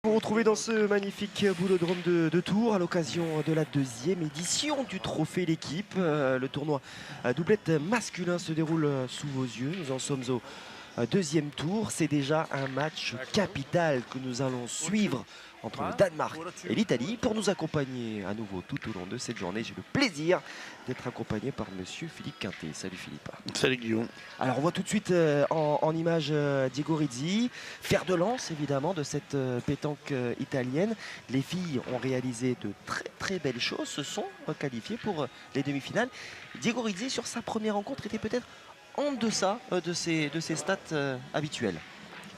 Vous retrouvez dans ce magnifique boulodrome de Tours à l'occasion de la deuxième édition du Trophée L'équipe. Le tournoi à doublette masculin se déroule sous vos yeux. Nous en sommes au deuxième tour. C'est déjà un match capital que nous allons suivre entre le Danemark et l'Italie. Pour nous accompagner à nouveau tout au long de cette journée, j'ai le plaisir d'être accompagné par monsieur Philippe Quintet. Salut Philippe. Salut Guillaume. Alors on voit tout de suite en image Diego Rizzi, fer de lance évidemment de cette pétanque italienne. Les filles ont réalisé de très belles choses, se sont qualifiées pour les demi-finales. Diego Rizzi sur sa première rencontre était peut-être en deçà de ses stats habituelles.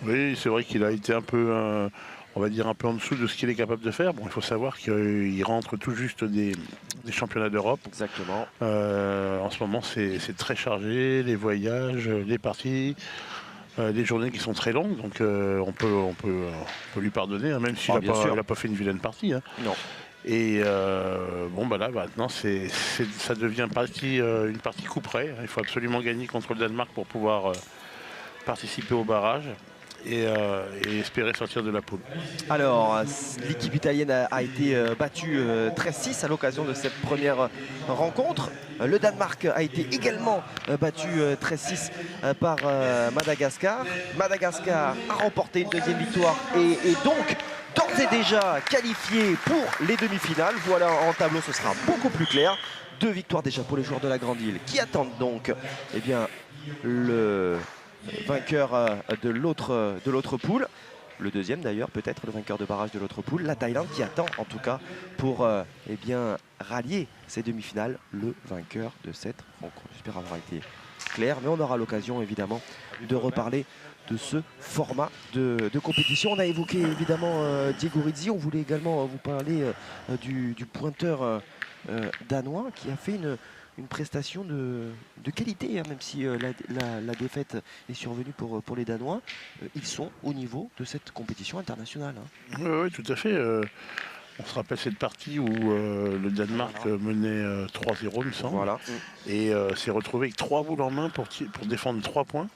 Oui, c'est vrai qu'il a été un peu, on va dire un peu en dessous de ce qu'il est capable de faire. Bon, il faut savoir qu'il rentre tout juste des championnats d'Europe. Exactement. En ce moment, c'est très chargé, les voyages, les parties, les journées qui sont très longues. Donc on peut lui pardonner, hein, même s'il n'a pas fait une vilaine partie. Hein. Non. Et bon, bah là, maintenant, ça devient une partie coup près. Il faut absolument gagner contre le Danemark pour pouvoir participer au barrage et espérer sortir de la poule. Alors, l'équipe italienne a été battue 13-6 à l'occasion de cette première rencontre. Le Danemark a été également battu 13-6 par Madagascar. Madagascar a remporté une deuxième victoire et donc d'ores et déjà qualifié pour les demi-finales. Voilà, en tableau, ce sera beaucoup plus clair. 2 victoires déjà pour les joueurs de la Grande Île qui attendent donc le vainqueur de l'autre poule. Le deuxième d'ailleurs, peut-être le vainqueur de barrage de l'autre poule, la Thaïlande qui attend en tout cas pour rallier ces demi-finales, le vainqueur de cette rencontre. J'espère avoir été clair, mais on aura l'occasion évidemment de reparler de ce format de compétition. On a évoqué évidemment Diego Rizzi, on voulait également vous parler du pointeur danois qui a fait une prestation de qualité, hein, même si la défaite est survenue pour les Danois. Ils sont au niveau de cette compétition internationale. Hein. Oui, tout à fait. On se rappelle cette partie où le Danemark menait 3-0, il me semble. Voilà. Et s'est retrouvé avec 3 boules en main pour défendre 3 points.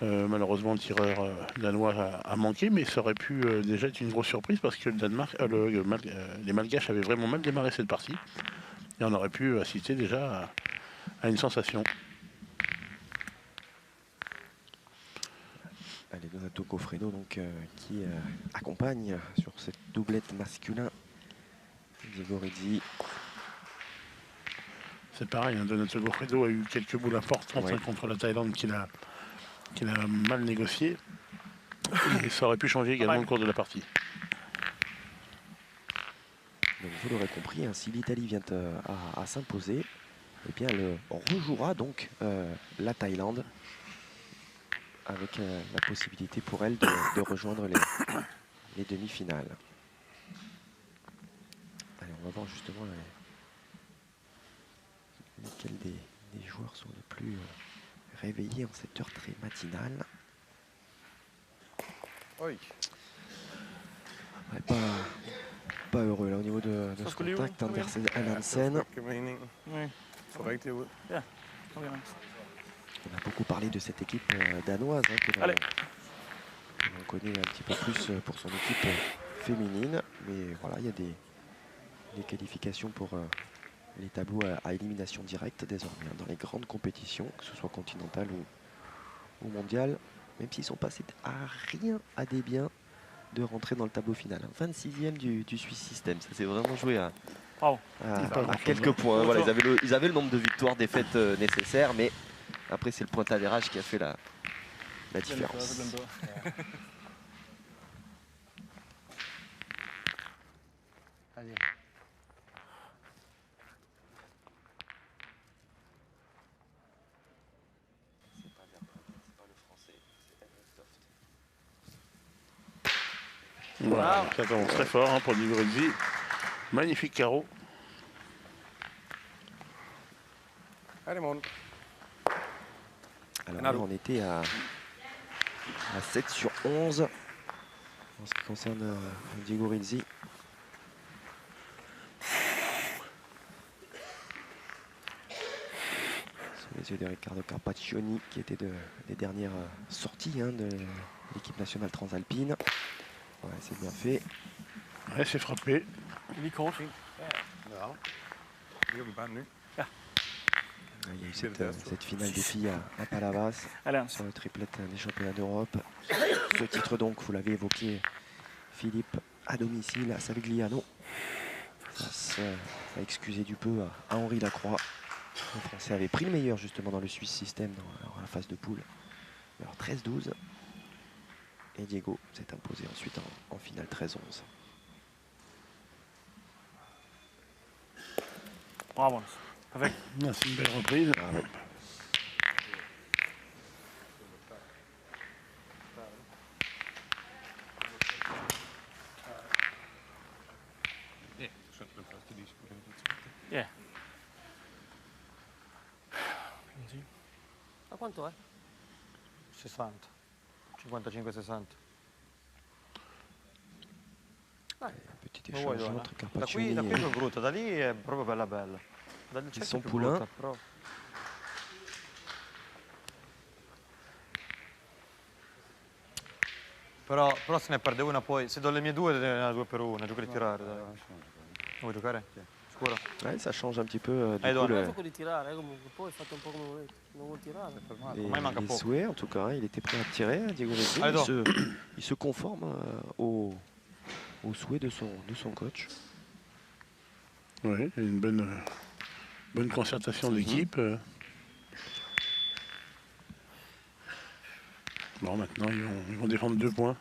Malheureusement, le tireur danois a manqué, mais ça aurait pu déjà être une grosse surprise parce que les Malgaches avaient vraiment mal démarré cette partie. Et on aurait pu assister déjà à une sensation. Allez, Donato Goffredo donc, qui accompagne sur cette doublette masculin Diego Rizzi. C'est pareil, hein, Donato Goffredo a eu quelques boules importantes contre la Thaïlande qu'il a mal négocié. Et ça aurait pu changer également le cours de la partie. Donc vous l'aurez compris, hein, si l'Italie vient à s'imposer, eh bien elle rejouera donc la Thaïlande avec la possibilité pour elle de rejoindre les demi-finales. Allez, on va voir justement lesquels des joueurs sont les plus réveillés en cette heure très matinale. Oui. Ouais, pas heureux là au niveau de ce contact. Andersen Hansen. On a beaucoup parlé de cette équipe danoise hein, que l'on connaît un petit peu plus pour son équipe féminine. Mais voilà, il y a des qualifications pour les tableaux à élimination directe désormais hein, dans les grandes compétitions, que ce soit continentales ou mondiales, même s'ils sont passés à rien à des biens de rentrer dans le tableau final. 26e du Swiss System, ça s'est vraiment joué à quelques points. Voilà, ils avaient le nombre de victoires, défaites nécessaires, mais après c'est le pointage qui a fait la différence. Allez. Voilà, ça commence très fort hein, pour Diego Rizzi. Magnifique carreau. Alors là, on était à 7 sur 11 en ce qui concerne Diego Rizzi. Sous les yeux de Riccardo Carpaccioni qui était des dernières sorties hein, de l'équipe nationale transalpine. Ouais, c'est bien fait. Ouais, c'est frappé. Lige kort. Ja. Det er bare nu. Il y a eu cette finale des filles à Palavas Allez, sur le triplette des championnats d'Europe. Ce titre donc, vous l'avez évoqué, Philippe, à domicile à Savigliano. Ça a excusé du peu à Henri Lacroix. Les Français avaient pris le meilleur justement dans le Swiss System dans la phase de poule. Alors 13-12. Et Diego s'est imposé ensuite en finale 13-11. bravo. Perfekt. Ah, c'est une belle reprise. Ah ouais. Ja. A quanto è? 60. 55-60. Petit Lo vuoi, échange Donna? entre Da Carpaccioni qui et è brutta, da lì è proprio bella bella. Da lì c'è son più poulain. brutta, però. Però se ne perde una poi, se do le mie due, ne ha 2 per 1, gioco di tirare. Dai. Vuoi giocare? Sicuro? ouais, ça change un petit peu du Allez, coup, Donna. Gioco di tirare, comunque. Poi fate un po' come volete. Non vuol tirare. Ormai manca les poco. souhaits en tout cas. Il était prêt à tirer, Diego Rezzo. Allez, Il se conforme aux souhaits de son coach. Oui, une bonne concertation d'équipe. Bon, maintenant, ils vont défendre 2 points.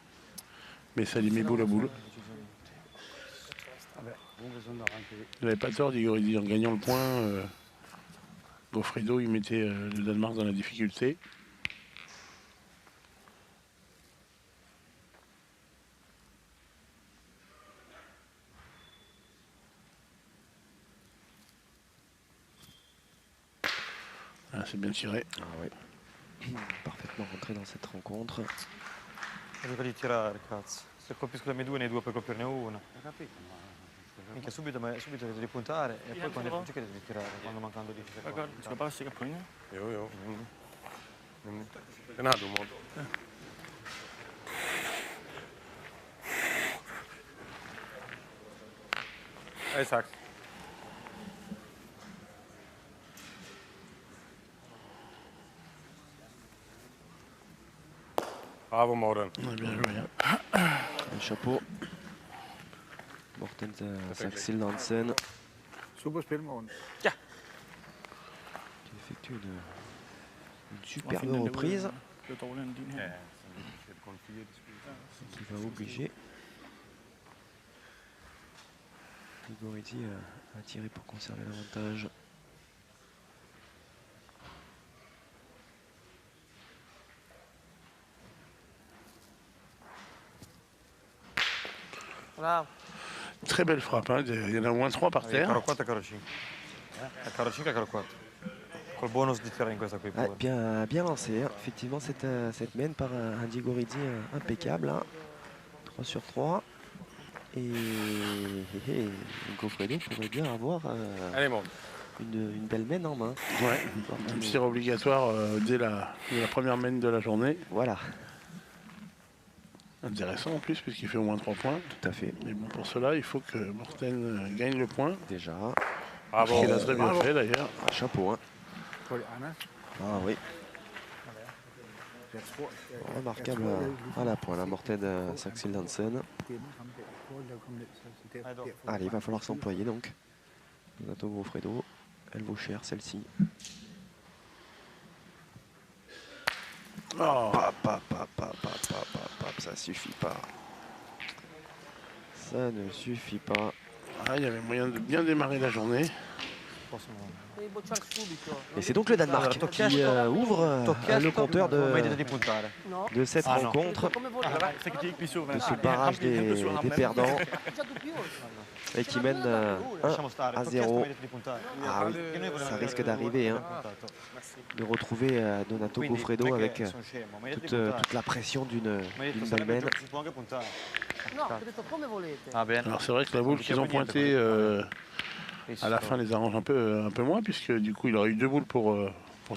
Mais ça les met boule à boule. Il n'avait pas tort, Diego Rezzo, en gagnant le point. Goffredo, il mettait le Danemark dans la difficulté. Ah, c'est bien tiré. Ah ouais. Parfaitement rentré dans cette rencontre. Gioco di tirare, cazzo. Se colpisco le mie due, ne hai 2 per colpirne una. Minchia, subito devi puntare e poi quando giochi devi tirare, quando mancano 10 Det er secondi. godt. Du skal bare være sikker på pointene. Jo, jo. Nemlig. Den har du, Morten. Hej, tak. Bravo, Morten. Ouais, bien joué. Un chapeau. Morten Saxil Nansen Super spil, Morten. qui effectue une superbe reprise Det er dårligere end din her. Det er kun 4, de spiller. qui va obliger Grigoriti à tirer pour conserver l'avantage. Bravo. Très belle frappe. Hein. Il y en a au moins 3 par terre. Caro 4 e caro 5. Caro 5 e caro 4. Col bonus di tirare in questa qui Ouais, pure. bien lancé, hein. Effectivement cette main par un Diego Rizzi impeccable. Hein. 3 sur 3. Et Goffredo pourrait bien avoir Allez, Morten. une belle main en main. Ouais, un tir obligatoire dès la première main de la journée. Voilà, Intéressant en plus, puisqu'il fait au moins 3 points. tout à fait. Mais bon, pour cela, il faut que Morten gagne le point. Déjà, Bravo. Il a très bien fait d'ailleurs. un chapeau. Hein. Ah oui, remarquable à la pointe, la Morten Saxil Nansen. Allez, il va falloir s'employer donc. Donato Goffredo, elle vaut cher celle-ci. Oh, Ça suffit pas. Ça ne suffit pas. ah, il y avait moyen de bien démarrer la journée. Devi bocciare subito. Et c'est donc le Danemark Allora, qui ouvre le compteur Come hai detto di puntare. No? de cette Ah, non. rencontre, Come volete. Så kan de ikke blive sur. de ce barrage des perdants Già dubbioso. et qui mène 1 Lasciamo stare. à T'ho chiesto, 0. mi hai detto di puntare. Ah oui, Che noi volevamo ça risque vedere d'arriver, due, hein, puntato. de retrouver Donato Quindi, Goffredo non è che avec sono scemo, mi hai detto toute, di puntare. toute la pression d'une Mi hai detto belle sarebbe main. giusto, si può anche puntare. No, ho detto come volete. Va bene. Alors c'est vrai que la boule qu'ils ont pointée à la fin les arrange un peu moins, puisque du coup il aurait eu 2 boules pour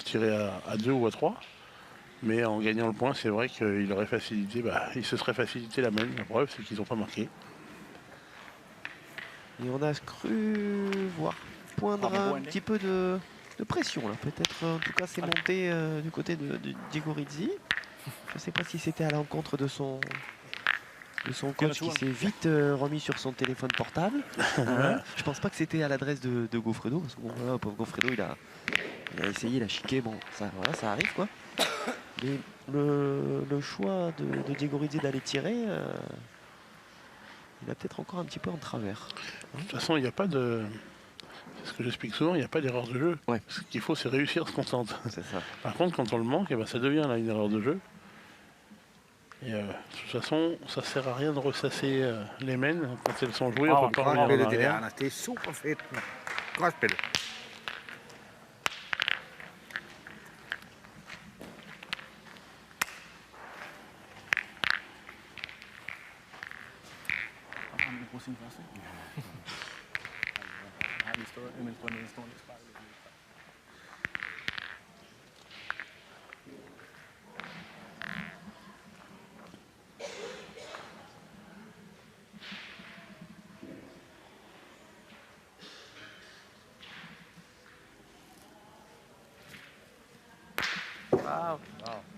tirer à 2 ou à 3. Mais en gagnant le point, c'est vrai qu'il aurait facilité, il se serait facilité la main. La preuve, c'est qu'ils n'ont pas marqué. Et on a cru voir poindre un petit peu de pression là. Peut-être, en tout cas, c'est monté du côté de Diego Rizzi. Je ne sais pas si c'était à l'encontre de son coach qui s'est vite remis sur son téléphone portable. Je pense pas que c'était à l'adresse de Goffredo, parce que bon, voilà, pauvre Goffredo, il a essayé, il a chiqué, bon, ça, voilà, ça arrive quoi. Mais le choix de Diego Rizzi d'aller tirer, il a peut-être encore un petit peu en travers. De toute façon, il n'y a pas de... C'est ce que j'explique souvent, il n'y a pas d'erreur de jeu. Ouais. Ce qu'il faut, c'est réussir ce qu'on tente. C'est ça. Par contre, quand on le manque, ça devient là, une erreur de jeu. Et de toute façon, ça sert à rien de ressasser les mains. Quand elles sont jouées, on ne peut pas revenir en arrière. Det er super fedt. Godt spillet. Han vil bruge sin første. Jeg har lige stået, imens du er nede, står lidt spejlet.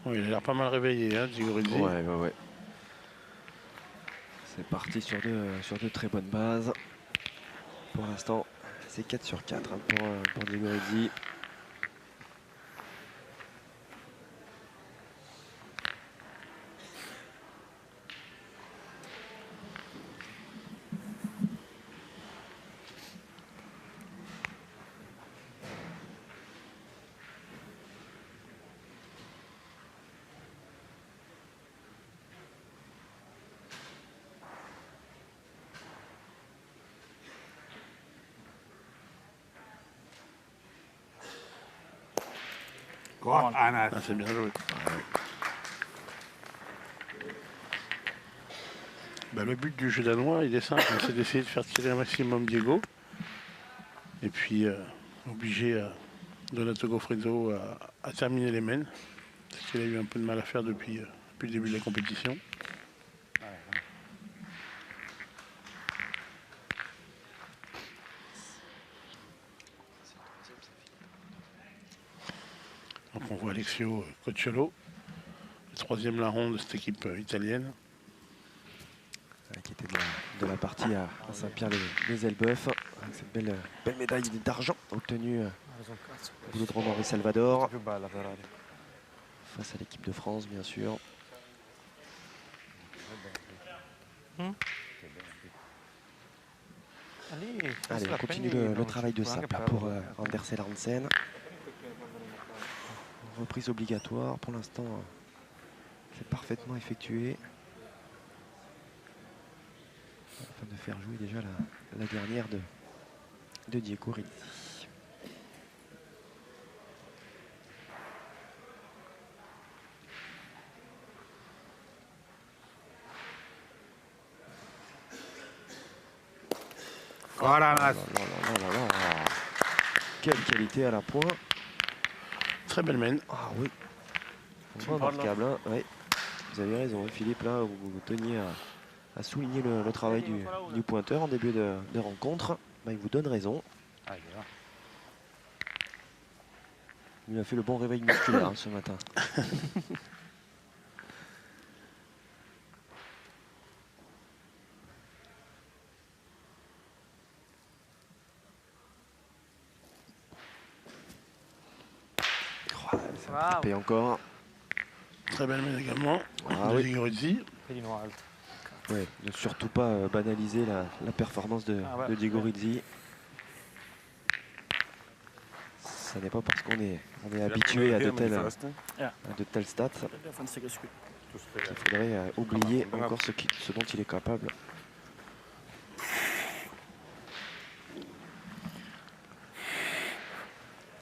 Oui, il a l'air pas mal réveillé, hein, Diego Rizzi. Ouais. C'est parti sur de très bonnes bases. Pour l'instant, c'est 4 sur 4 pour Diego Rizzi. Godt, Anders. Ah, c'est bien joué. Le but du jeu danois, il est simple, c'est d'essayer de faire tirer un maximum Diego. Et puis obliger Donato Goffredo à terminer les mains. Parce qu'il a eu un peu de mal à faire depuis le début de la compétition. Donc on voit Alexio Cocciolo, le troisième larron de cette équipe italienne. Qui était de la partie à Saint-Pierre-les-Elbeuf, avec cette belle médaille d'argent obtenue au Boulodrome Henri Salvador, face à l'équipe de France bien sûr. Allez, on continue le travail de sap pour Anders Erlandsen. Reprise obligatoire, pour l'instant c'est parfaitement effectué. Afin de faire jouer déjà la dernière de Diego Rizzi. Godt, Anders. Quelle qualité à la pointe. Très belle main. Ah oui. Remarquable. Hein. Ouais. Vous avez raison, Philippe, là, vous teniez à souligner le travail du pointeur en début de rencontre. Il vous donne raison. Il a fait le bon réveil musculaire ce matin. Et encore. Très belle main également. Oui. Diego Rizzi. Ouais, ne surtout pas banaliser la performance de Diego Rizzi. Ça n'est pas parce qu'on est habitué à de telles stats qu'il faudrait oublier encore ce dont il est capable.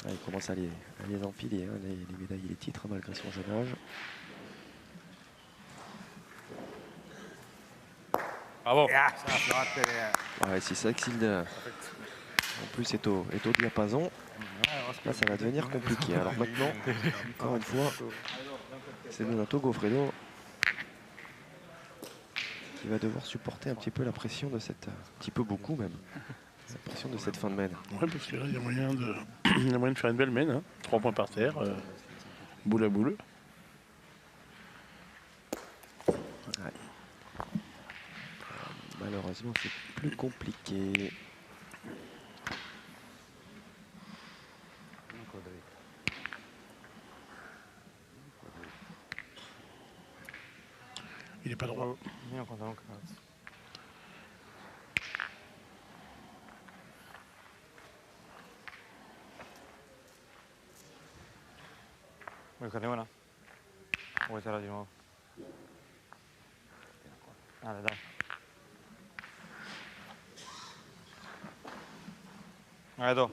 Il commence à les empiler, hein, les médailles et les titres, malgré son jeune âge. Bravo. Ja, så flot det der. Ouais, si Saxilde en plus est au diapason, là ça va devenir compliqué. Alors maintenant, encore une fois, C'est Donato Goffredo qui va devoir supporter un petit peu la pression de cette... Un petit peu beaucoup même. La pression de cette fin de main. Ouais, parce que là, il y a moyen de, il y a moyen de faire une belle main. Hein. 3 points par terre, boule à boule. Ouais. Malheureusement, c'est plus compliqué. Il n'est pas droit. Io conto un cazzo. Vuoi farne una? O vuoi tirare di nuovo? Dai, dai. Do.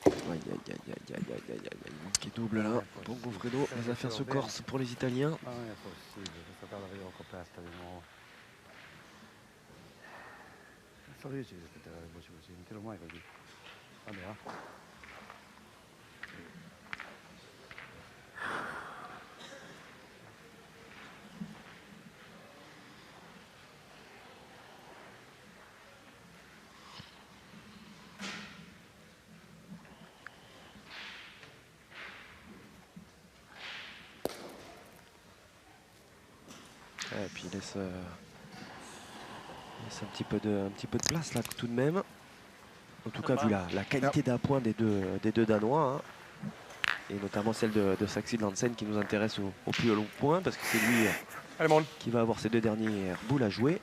Aïe, aïe, aïe, aïe, aïe, aïe, aïe, aïe, aïe. Qui double là pour Goffredo. Les affaires se corsent pour les Italiens. Ma non è possibile, questa tavola l'avevo coperta di nuovo. Solo io ci devo aspettare le voci così, non tiro mai così. Vabbè, va. Et puis il laisse un petit peu de place là tout de même. En tout cas, vu la qualité d'appoint des deux Danois. Hein, et notamment celle de Saxi Lansen qui nous intéresse au plus long point parce que c'est lui qui va avoir ces 2 dernières boules à jouer.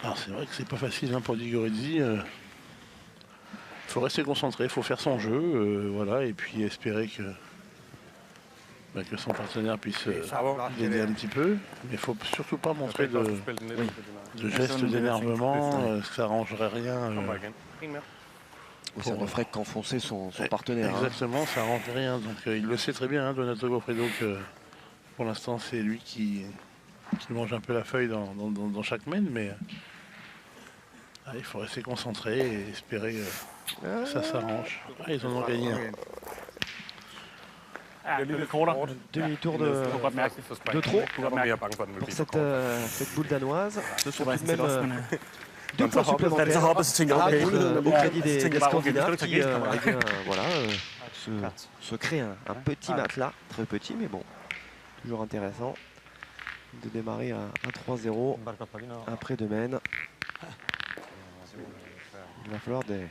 Alors c'est vrai que c'est pas facile hein, pour Digorizzi. Il faut rester concentré, il faut faire son jeu, voilà, et puis espérer que son partenaire puisse l'aider un petit peu. Mais il ne faut surtout pas montrer de gestes d'énervement, ça n'arrangerait rien. Ça ne ferait qu'enfoncer son partenaire. Exactement, ça n'arrange rien. Donc il le sait très bien, hein, Donato Goffredo, que pour l'instant c'est lui qui mange un peu la feuille dans chaque main, mais il faut rester concentré et espérer que ça s'arrange. Ils en ont gagné un. Demi-tour de trop pour cette boule danoise. Ce sont tout de même 2 points supplémentaires au crédit des Scandinaves qui voilà, se créent un petit matelas, très petit mais bon, toujours intéressant de démarrer à 3-0 après 2 mains. Il va falloir des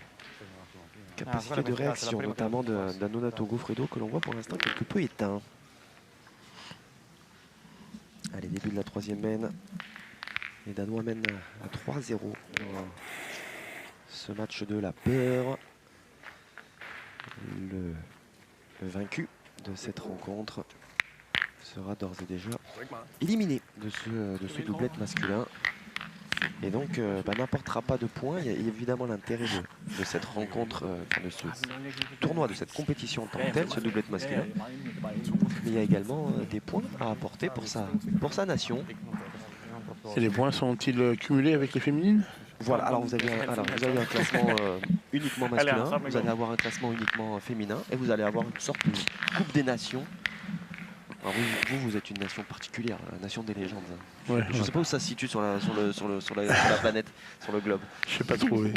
capacités de réaction, notamment d'un Donato Goffredo que l'on voit pour l'instant quelque peu éteint. Allez, début de la 3e main. Les Danois mènent à 3-0 dans ce match de la peur. Le vaincu de cette rencontre sera d'ores et déjà éliminé de ce doublette masculin. Et donc n'apportera pas de points. Il y a évidemment l'intérêt de cette rencontre, de ce tournoi, de cette compétition en tant que telle, ce doublette masculin. Mais il y a également des points à apporter pour sa nation. Et les points sont-ils cumulés avec les féminines? Voilà, alors vous avez un classement uniquement masculin, vous allez avoir un classement uniquement féminin et vous allez avoir une sorte de Coupe des Nations. Alors vous êtes une nation particulière, la nation des légendes. Hein. Ouais, je ne sais pas où ça se situe sur la planète, sur le globe. Je ne sais pas trouver.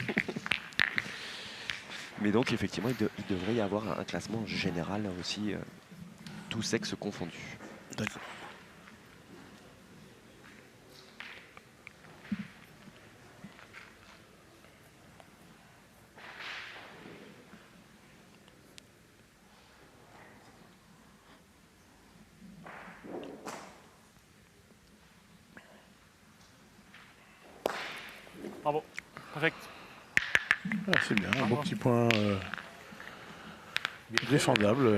Mais donc effectivement, il devrait y avoir un classement général aussi, tous sexes confondus. D'accord. Bravo, perfect. C'est bien, un beau petit point défendable.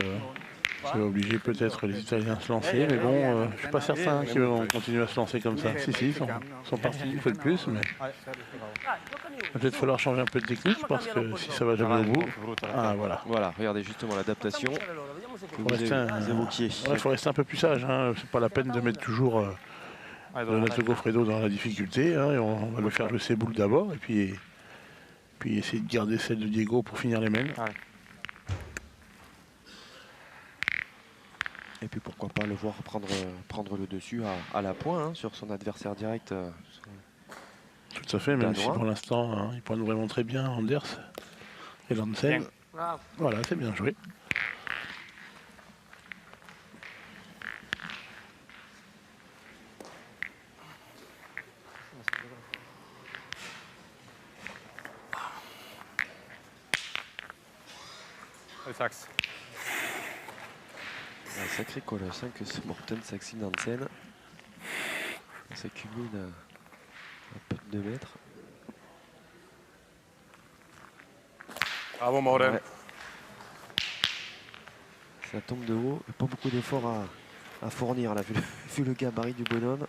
Ça va obliger peut-être les Italiens à se lancer, mais bon, je ne suis pas certain qu'ils vont continuer à se lancer comme ça. Si, ils sont partis une fois de plus, mais il va peut-être falloir changer un peu de technique parce que si ça va jamais au bout. Ah voilà. Voilà, regardez justement l'adaptation que vous évoquiez. Il faut rester un peu plus sage, hein. C'est pas la peine de mettre toujours Donato Goffredo dans la difficulté. Hein, et on va le faire jouer ses boules d'abord. Et puis essayer de garder celle de Diego pour finir les mêmes. Allez. Et puis pourquoi pas le voir prendre le dessus à la pointe hein, sur son adversaire direct. Tout à fait, même si Danois. pour l'instant, hein, il pointe vraiment très bien Anders et Lansen. Bien. Bravo. Voilà, c'est bien joué. Allez, Saxe. Un sacré colosse hein, que ce Morten Saxin Hansen. Ça culmine à peu de 2 mètres. Bravo, Morten. Ouais. Ça tombe de haut, et pas beaucoup d'efforts à fournir là, vu le gabarit du bonhomme.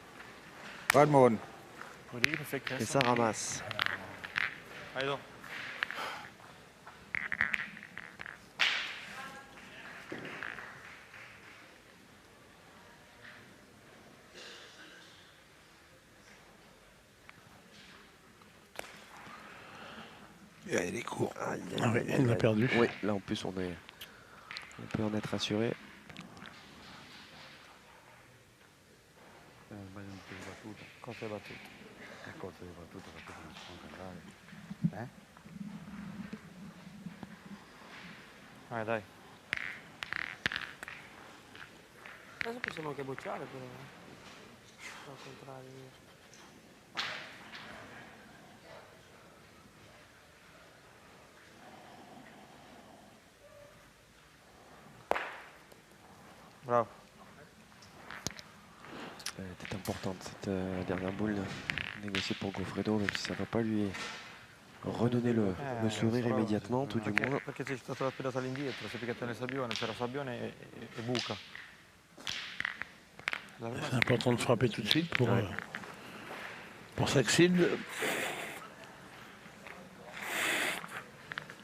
Godt, Morten. Var det ikke perfekt Et kast? ça ramasse. Allez donc. Il est court. Aïe, aïe, Ah ouais, aïe, il l'a aïe. perdu. Oui, là en plus on peut en être assuré. Sbaglio un po' di battuta. Cosa hai battuto? Che cosa di battuta perché non si può cantare. Vai, dai. Adesso possiamo anche bocciare però. Al contrario. Bravo. Elle était importante cette dernière boule négociée pour Goffredo, même si ça ne va pas lui redonner le sourire immédiatement, tout du moins. Perché sei stato la pedata all'indietro, sei piccato nel sabbione, c'era sabbione e buca. C'est important de frapper tout de suite Ouais. pour Saxin.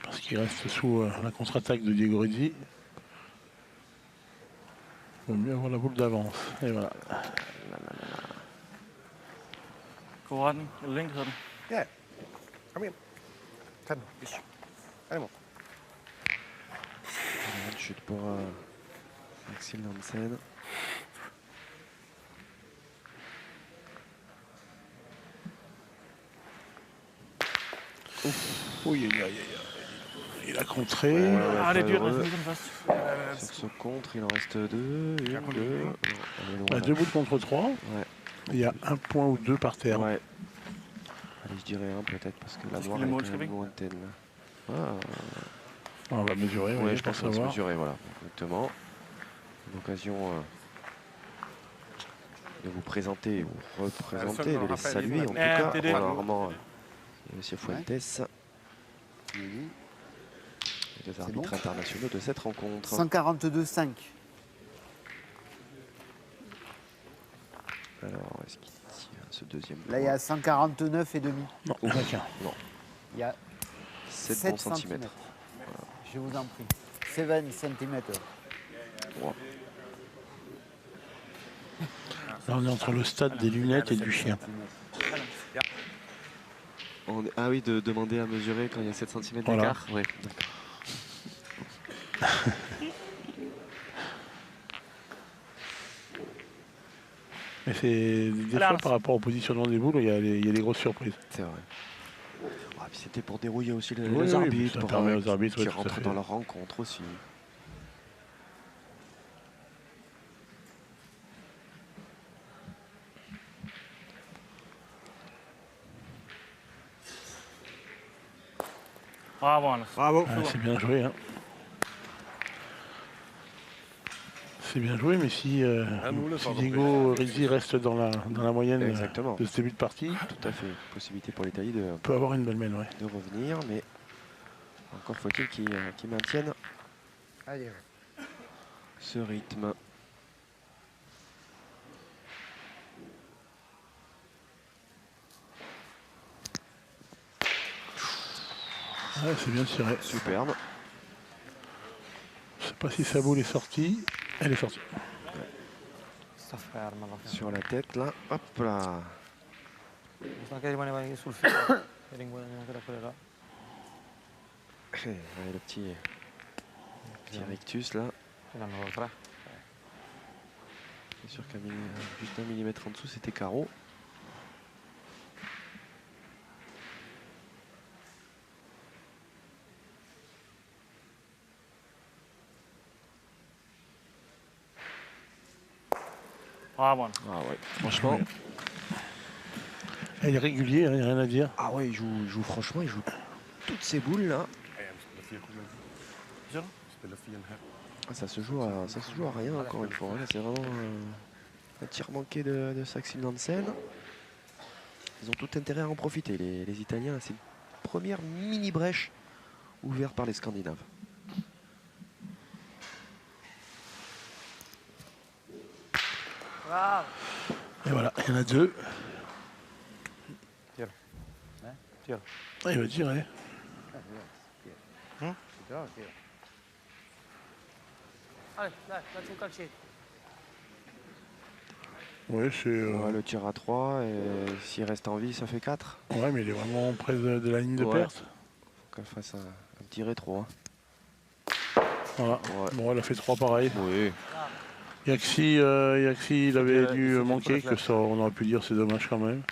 Parce qu'il reste sous la contre-attaque de Diego Rizzi. Il vaut mieux avoir la boule d'avance. Et voilà. Koran, link hedder den. Ja. Kom igen. Tag den. Yes. Allez, mon. Une chute pour Axel Hansen. Oui, il a contré. Ah, det er dyrt, heureux. lad os den først. Sur ce contre, il en reste 2. Une, 2. Non, elle est loin, Bah, là. 2 boules contre 3. Ouais. Il y a 1 point ou 2 par terre. Ouais. Allez, je dirais 1 peut-être, parce que la Est-ce noire qu'il est est moche, quand même Kevin lointaine. Là. Ah, On va mesurer, ouais, oui, je pour pense qu'on va se savoir. mesurer, voilà, exactement. Une occasion de vous présenter ou représenter, de les saluer en tout cas. det er det. Armand et M. Fuentes, les deux arbitres bon internationaux de cette rencontre. 142,5. Alors, est-ce qu'il tient ce deuxième Là, il y a point 149 et demi. Non, il n'y en a qu'un. Il y a 7 7 bons centimètres. Je vous en prie. 7 cm. Wow. Là, on est entre le stade des lunettes et du chien. Ah oui, de demander à mesurer quand il y a 7 cm Voilà. d'écart. Ouais, d'accord. Mais c'est des fois par rapport au positionnement des boules, il y a des grosses surprises. C'est vrai. Ah, puis c'était pour dérouiller aussi les Oui, arbitres, ça pour, permet aux arbitres, qui ouais, tout à rentrent fait. dans leur rencontre aussi. Bravo, Anders. Bravo. Ouais, c'est bien joué. Hein. C'est bien joué, mais si Diego Rizzi reste dans la moyenne Exactement. de ce début de partie, Tout à fait. Possibilité pour l'Italie de peut avoir une belle mêle. Ouais. revenir, mais encore faut-il qu'ils maintiennent Allez. ce rythme. Ouais, c'est bien tiré. Superbe. Je sais pas si sa boule est sortie. Elle est sortie. sta ferma alla fine. Sur la tête, là. Hop là. Basta che rimaneva sul filo e ringuadagna anche da quelle là. Le petit rictus, là. Ce l'hanno 3. C'est sûr qu'à juste 1 millimètre en dessous, c'était carreau. Bravo. Ah ouais, franchement. Il est régulier, il n'y a rien à dire. Ah ouais, il joue franchement, il joue toutes ces boules là. Ah, ça se joue à rien encore une fois. Là, c'est vraiment un tir manqué de Saxil Nansen. Ils ont tout intérêt à en profiter, les Italiens. C'est une première mini brèche ouverte par les Scandinaves. Bravo. Et voilà, il y en a 2. Tiro. Tiro. Ah, il va tirer. Allez, dai, dacci un calcetto. Ouais, c'est. Ouais, le tir à 3, et s'il reste en vie, ça fait 4. Ouais, mais il est vraiment près de la ligne de Ouais. perte. Faut qu'elle fasse un petit rétro. Hein. Voilà. Ouais. Bon, elle a fait 3 pareils. Oui. Il y a que si il avait dû manquer, que ça, on aurait pu dire c'est dommage quand même.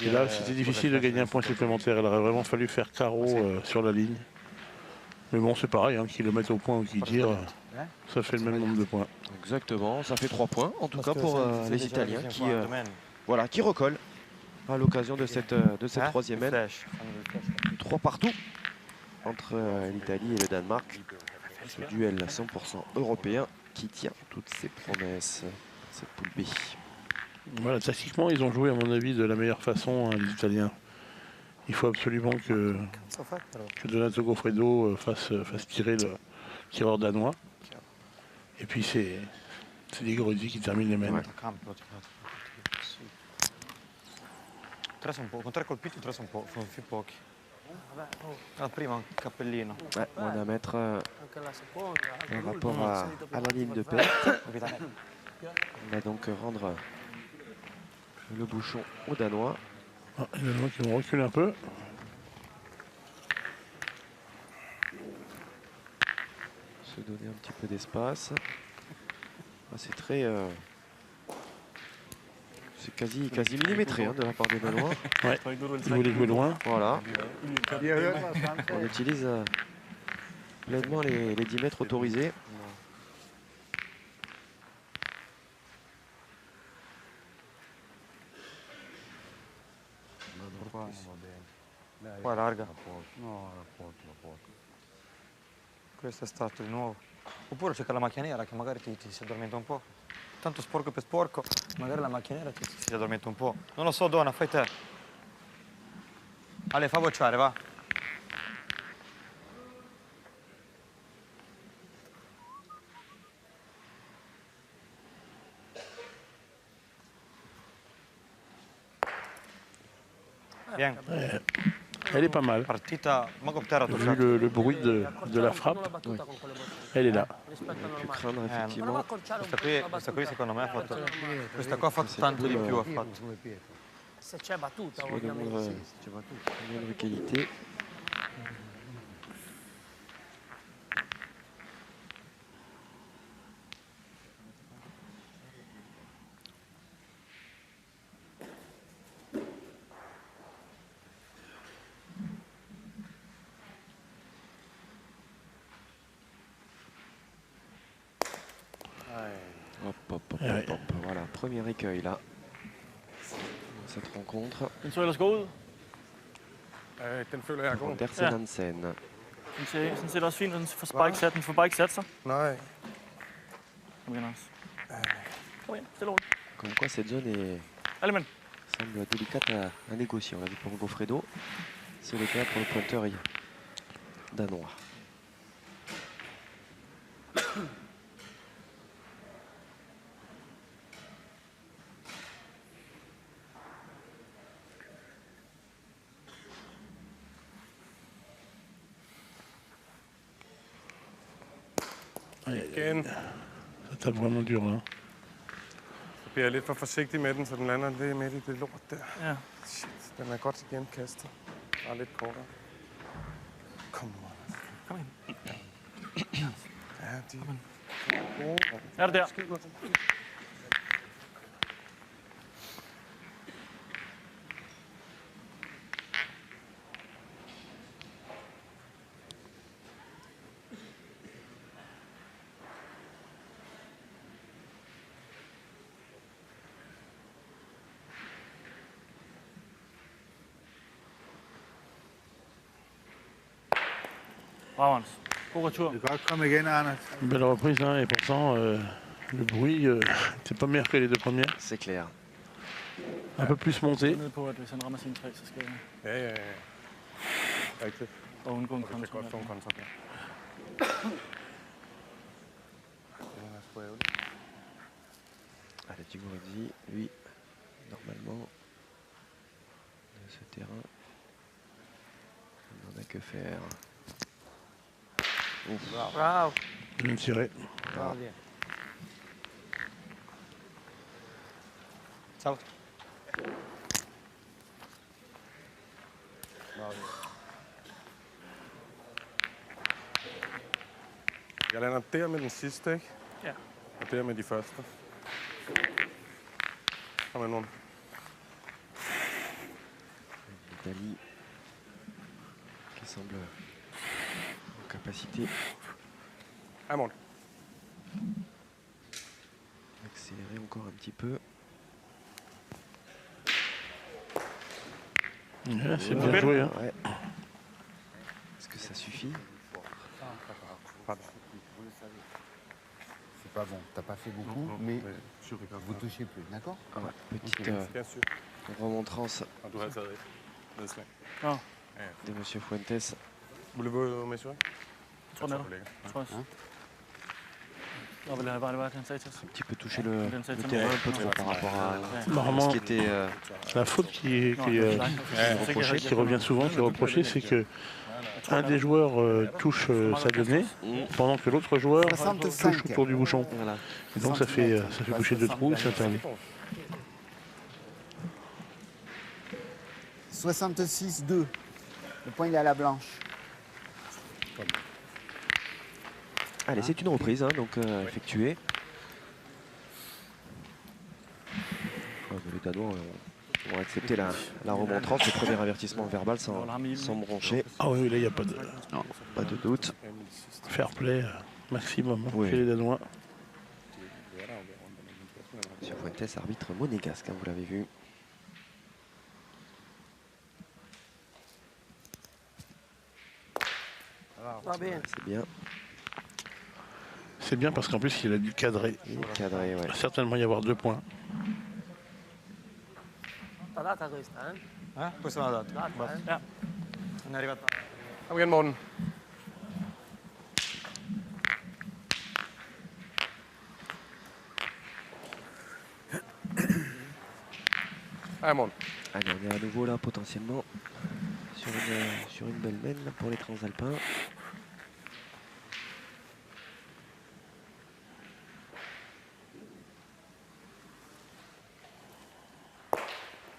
Et là, c'était difficile de gagner un point supplémentaire. Il aurait vraiment fallu faire carreau sur la ligne. Mais bon, c'est pareil, hein, qu'ils le mettent au point ou qu'ils tirent, ça fait le même nombre de points. Exactement, ça fait 3 points en tout cas pour les Italiens qui, domaine. voilà, qui recollent à l'occasion de cette troisième aile. Flash. 3 partout entre l'Italie et le Danemark. Ce duel 100% européen qui tient toutes ses promesses. Cette poule B. Voilà, tactiquement, ils ont joué, à mon avis, de la meilleure façon, hein, les Italiens. Il faut absolument que Donato Goffredo fasse tirer le tireur danois. Et puis c'est Diego Ruzzi qui termine les mêmes. Ouais. Con 3 colpiti 3 sono più pochi. La prima un cappellino. Ouais, on va mettre Anche la seconda, anche un l'ultima, rapport à salito la per ligne de fare. perte. On va donc rendre le bouchon aux Danois. Ah, les Danois qui vont reculer un peu. Se donner un petit peu d'espace. Ah, c'est très... c'est quasi millimétré hein, de la part des Danois. Ouais, ils voulaient jouer loin. Voilà. On utilise pleinement les 10 mètres autorisés. Qua larga. No, a poco. Questo è stato di nuovo. Oppure c'è che la macchia nera che magari ti si addormenta un po'. Tanto sporco per sporco, magari la macchia nera ti si addormenta un po'. Non lo so, Donna, fai te. Ale, fa bocciare, va. Bien. Elle est pas mal. Partita, manco per terra Vu toccato. le bruit de la La frappe, battuta con quelle bocce. elle est là. Rispetto al Più normale. craindre Ma non effectivement. accorciare un Questa po' la qui battuta. secondo me ha fatto. Normale. Questa qua ha fatto tanto di più. Ha fatto. Sulle pietre. Se c'è battuta, Soit de ovviamente. moindre qualité. Ouais. Hop. Voilà, premier écueil là. Dans cette rencontre. Den så ellers gå ud. Den føler jeg er god. Andersen Hansen. Den ser også fint ud. Den får bare ikke sat sig. Nej. Kom igen, Anders. Kom igen, stille og roligt. Comme quoi cette zone Allez, mand. semble délicate à négocier. On l'a vu pour Goffredo. C'est le cas pour le pointeur danois. Igen. Ça tape vraiment dur là. bliver lidt for forsigtig med den, så den lander lige midt i det lort der. Ja. Shit, den er godt igen kastet. Bare lidt kortere. Kom nu, Anders. Kom ind. Ja, de er gode. Er det der? Skide godt. Bravo, Anders. God retur. Det er godt komme igen, Anders. Une belle reprise, hein, et pourtant, le bruit, c'est pas meilleur que les deux premières. C'est clair. Un peu plus monté. Nede på, at hvis han rammer sine 3, så skal Ja. Rigtigt. og undgå en Og det kan kontra. godt få en kontra der. Det er sgu ærgerligt. Allez, Djimouredzi, lui, normalement, de ce terrain, il n'en a que faire. Ouf. Bravo. Bien tiré. Bravo, bien. Ciao. Jeg lander der med den sidste, ikke? Ja. Og der med de første. Kom med nogen. L'Italie qui semble en capacité Hej, Morten. d'accélérer encore un petit peu. Ouais, c'est bien joué. Hein. Ouais. Est-ce que ça suffit? Pardon. C'est pas bon. T'as pas fait beaucoup, mais vous touchez plus, d'accord? Ouais, petite Bien sûr. remontrance Og du har taget et nedslag. Nå, de Monsieur Fuentes. Voulez-vous m'assurer? jeg tror den er der. Jeg tror også. Og hvad var det, han sagde til os? Un petit peu toucher le Den sagde til terrain mig. un peu trop par rapport à ce Normalement, qui était la faute qui reproché. qui revient souvent, qui est reprochée, c'est que un des joueurs touche sa donnée, pendant que l'autre joueur touche 65. autour du bouchon. Voilà. Et donc ça fait boucher deux trous, c'est interdit. 66-2. Le point, il est à la blanche. Allez, c'est une reprise, hein, donc effectuée. Les Danois ont accepté la remontrance, le premier avertissement verbal sans broncher, Ah oui, là il n'y a pas de pas de doute. fair play maximum Oui. chez les Danois. Monsieur Fuentes, arbitre monégasque, hein, vous l'avez vu. Va bien. C'est bien. C'est bien parce qu'en plus il a dû cadrer. Et cadré, ouais. Il va certainement y avoir 2 points. T'as data questa, eh? Questo non l'ha dato. Data, eh? Ja. Non è arrivato. Kom igen, Morten. Hej, Morten. Allez, on est à nouveau là potentiellement sur une belle mène là, pour les Transalpins.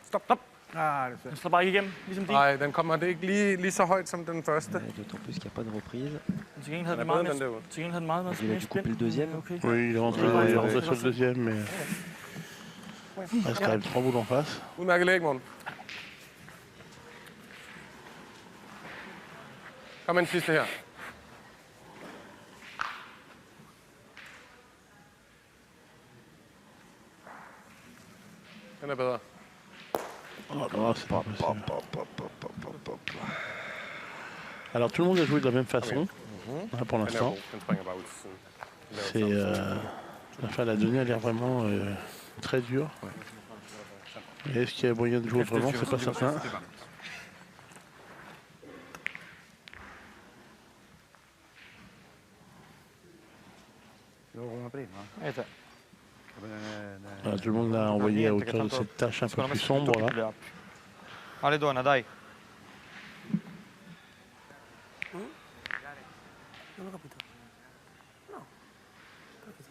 Stop. Ah, det er Den slår bare ikke igennem, ligesom de. Nej, den kommer det ikke lige så højt som den første. Ouais, d'autant plus qu'il n'y a pas de reprise. Til gengæld havde Den det er bedre meget end den mere. derude. Til gengæld havde det meget mere. Il a dû couper le deuxième. Okay. Oui, il est rentré, Ouais, il est ouais, rentré ouais. sur le deuxième, mais il reste quand même 3 boules en face. Udmærket læg, Morten. Kom med den sidste her. Den er bedre. Oh là, c'est pas possible. Alors tout le monde a joué de la même façon hein, pour Den er l'instant. god. Den springer bare ud til siden. Den laver C'est samme. enfin, la donnée a l'air vraiment très dure. Et est-ce qu'il y a moyen de jouer autrement? C'est pas certain. jo come prima. Vedete? Voilà, tout le monde l'a envoyé à hauteur de cette tâche un peu Secondo me plus si sombre tutti là. le apri. Ale donna, dai. Non ho capito. No. Perché ti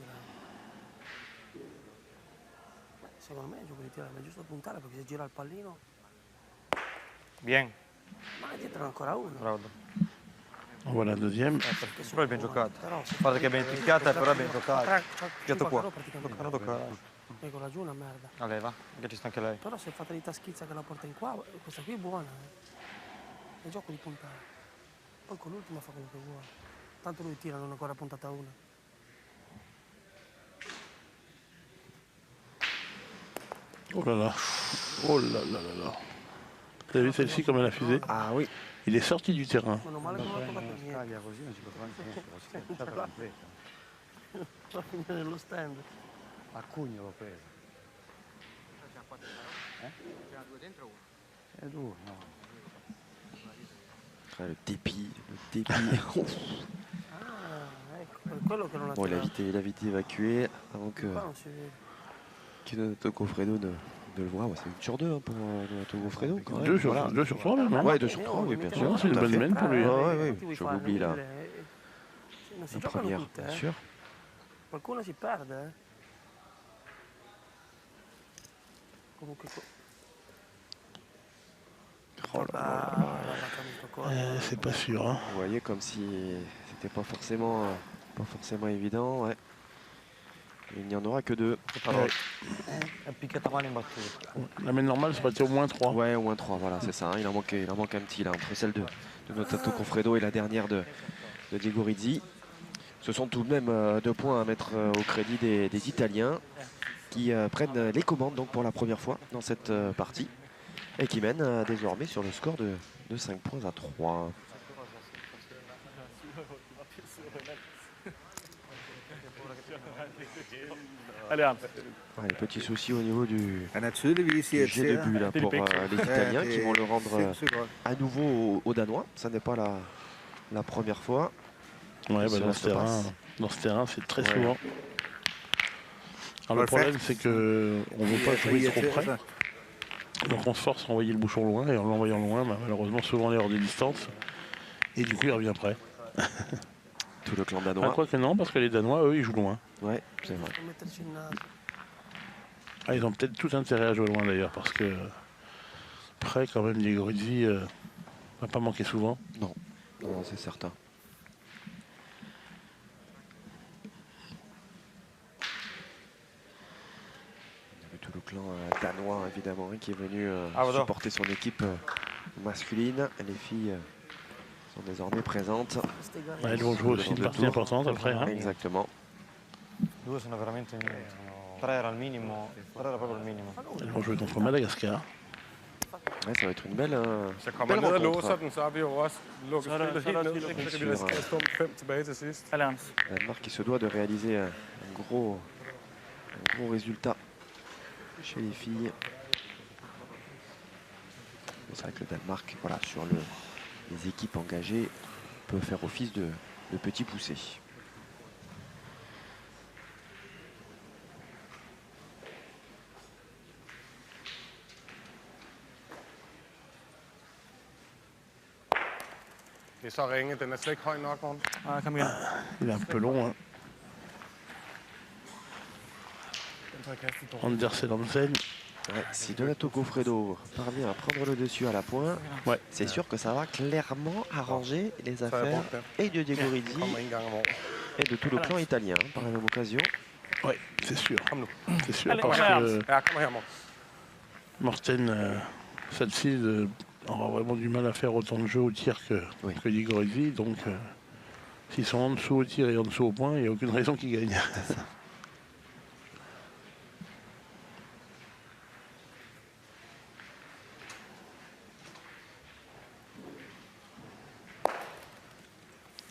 Secondo me il gioco di tirare, è giusto puntare perché se gira il pallino, Bien, ma dietro ancora uno. bravo. Voilà, deuxième. Però è ben giocato. Però se Guarda che ben picchiata, però è ben giocato. Picchiato qua. praticamente. Toccato qua. Ecco laggiù una merda. A lei va, che ci sta anche lei. Però se fate di taschizza che la porta in qua, questa qui è buona. È gioco di puntare. Poi con l'ultima fa quello che vuole. Tanto lui tira, non ha ancora puntata una. Oh là là. Oh là là là là. Vous avez vu celle-ci comme elle a fusé? Ah oui. Il est sorti du terrain. Meno male che non l'ha toccato niente. Taglia così non si potrà niente, la schiacciata completa. Va finire nello stand. A Cugno l'ho presa. Due, no. Ah, le dépit. Le dépit. Ah, ecco, per quello che non ha Bon, il a tirato. vite évacué avant que Qua non si vede. Donato Goffredo ne le voit. Ouais, c'est une sur deux hein, pour Donato Goffredo. quand même. 2 sur, Voilà. 2 sur 3 même, hein? Ouais, 2 sur 3, oui, bien sûr. C'est une tout à bonne fait. mène pour lui. Ah, ouais, ouais, Ti vuoi je fare l'oublie là. Non si La giocano première, tutte, bien sûr. Qualcuno si perde, Comunque... Oh là là. C'est pas sûr, hein? Vous voyez comme si c'était pas forcément évident. Ouais. Il n'y en aura que 2. Ouais. È picchiata male in battuta. La main normale, ça aurait été au moins 3. Ouais, au moins 3, voilà, c'est ça. Il en manque un petit là, entre celle de Donato Goffredo et la dernière de Diego Rizzi. Ce sont tout de même 2 points à mettre au crédit des Italiens qui prennent les commandes donc pour la première fois dans cette partie et qui mènent désormais sur le score de 5 points à 3. Allez, Hans. Ouais, les petits soucis au niveau du En natuurlijk wie jet de but là, pour les Italiens qui vont le rendre à nouveau aux Danois. Ça n'est pas la première fois. Ouais, bah, Cela dans se ce terrain, passe. c'est très Ouais. souvent. Alors le problème, c'est que on ne veut pas jouer trop près. Donc on se force à envoyer le bouchon loin, et en l'envoyant loin, bah, malheureusement, souvent on est hors des distances. Et du coup, il revient près. Tout le clan Ah, danois. quoi que non, parce que les Danois, eux, ils jouent loin. Ouais, c'est vrai. Metterci il naso. Ah, ils ont peut-être tout intérêt à jouer loin d'ailleurs, parce que près, quand même, Diego Rizzi va pas manquer souvent. Non, non, c'est certain. Tout le clan danois évidemment hein, qui est venu supporter son équipe masculine. Les filles sont désormais présentes. Ouais, elles vont jouer aussi une partie importante après. Hein. Exactement. 2 sono veramente in meno. 3 era il minimo, 3 era proprio il minimo. Elles vont jouer contre Madagascar. Ouais, ça va être une belle, Hvis jeg kommer belle ned og rencontre. låser den, så har vi jo også lukket Så er der- spillet så er helt der ned. også Så kan vi risikere at stå med 5 tilbage til sidst. Allez, Hans. Danemark qui se doit de réaliser un gros résultat chez les filles. C'est vrai que le Danemark, voilà, sur les équipes engagées, peut faire office de petit poussé. Det er så ringe. Den er slet ikke høj nok, Morten. Ah, kom igen. Il est un peu long. Hein. Den tager kastet dårligt. Anders Hansen. Ouais, si Donato Goffredo parvient à prendre le dessus à la pointe, Ouais. c'est sûr que ça va clairement arranger les Så er jeg affaires brugt den. et de Diego Den Rizzi kommer en gang om året. et de tout le clan italien hein, par la même occasion. Ouais, c'est sûr. Kom nu. C'est sûr. Allez, Parce on que Ja, kom her, Morten. Morten Salcide aura vraiment du mal à faire autant de jeux au tir Oui. que Diego Rizzi. Donc, s'ils sont en dessous au tir et en dessous au point, il n'y a aucune raison qu'ils gagnent.